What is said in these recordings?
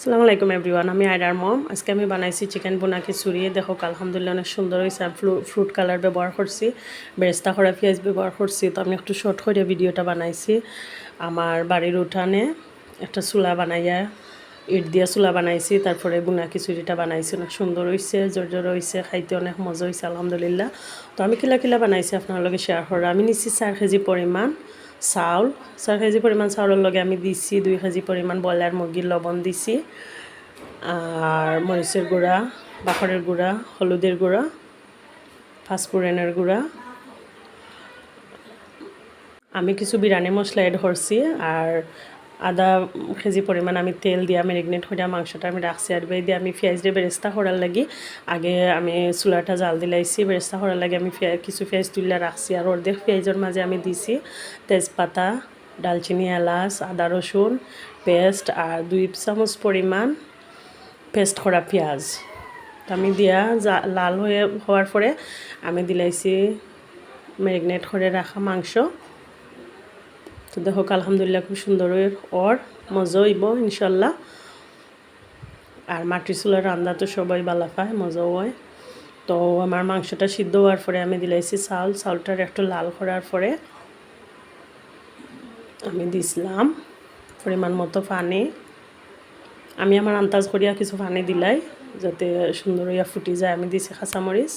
আসসালামু আলাইকুম এভরিওয়ান, আমি আয়রার মম। আজকে আমি বানাইছি চিকেন বোনা খিচুড়ি। দেখো আলহামদুলিল্লাহ অনেক সুন্দর হয়েছে। ফ্রুট কালার ব্যবহার করছি, বেরেস্তা করা পেঁয়াজ ব্যবহার করছি। তো আমি একটু শর্ট করে ভিডিওটা বানাইছি। আমার বাড়ির উঠানে একটা চুলা বানাইয়া ইট দিয়ে চুলা বানাইছি, তারপরে বোনা খিচুড়িটা বানাইছি। অনেক সুন্দর হয়েছে, জোর হয়েছে, খাইতে অনেক মজা হয়েছে আলহামদুলিল্লাহ। তো আমি কিলা বানাইছি আপনার লগে শেয়ার করা। আমি নিচ্ছি 4 কেজি পরিমাণ চাউল। 4 কেজি পরিমাণ চাউলের লগে আমি দিছি 2 কেজি পরিমাণ ব্রয়লার মুরগির লবণ দিছি, আর মরিচের গুঁড়া, বাখরের গুঁড়া, হলুদের গুঁড়া, পাঁচফোড়নের গুঁড়া। আমি কিছু বিরিয়ানি মশলা এড করছি, আর আধা কেজি পরিমাণ আমি তেল দিয়ে ম্যারিনেট করে মাংসটা আমি রাখছি। আর দিয়ে আমি পেঁয়াজ দিয়ে বেরেস্তা করার লাগি আগে আমি চুলাটা জাল দিলাইছি। বেরেস্তা করার লাগে আমি কিছু পেঁয়াজ তুলে রাখছি, আর অর্ধেক পেঁয়াজের মাঝে আমি দিছি তেজপাতা, ডালচিনি, এলাচ, আদা রসুন পেস্ট, আর 2 চামচ পরিমাণ পেস্ট করা পেঁয়াজ। আমি দিয়া লাল হওয়ার পরে আমি দিলাইছি ম্যারিনেট করে রাখা মাংস। তো দেখো আলহামদুলিল্লাহ খুব সুন্দর ওর মজা হইব ইনশাল্লাহ। আর মাটির চুলার রান্না তো সবাই ভালো পায়, মজাও হয়। তো আমার মাংসটা সিদ্ধ হওয়ার পরে আমি দিলাইছি চাউলটার একটু লাল করার পরে আমি দিছিলাম পরিমাণ মতো পানি। আমি আমার আন্দাজ করিয়া কিছু পানি দিলাই যাতে সুন্দর হইয়া ফুটি যায়। আমি দিছি কাঁচামরিচ।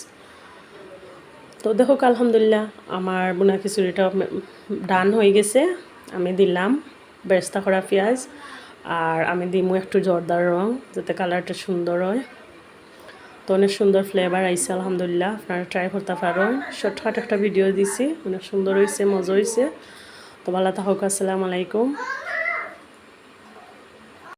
তো দেখো আলহামদুলিল্লাহ আমার বোনা খিচুড়িটা ডান হয়ে গেছে। আমি দিলাম বেরেস্তা করা পেঁয়াজ, আর আমি দিমু একটু জর্দার রং যাতে কালারটা সুন্দর হয়। তো অনেক সুন্দর ফ্লেভার আইছে আলহামদুলিল্লাহ। আপনারা ট্রাই করতে পারেন। শর্টকাট একটা ভিডিও দিছি, অনেক সুন্দর হয়েছে, মজা হয়েছে। তো ভালো থাকুক। আসসালামু আলাইকুম।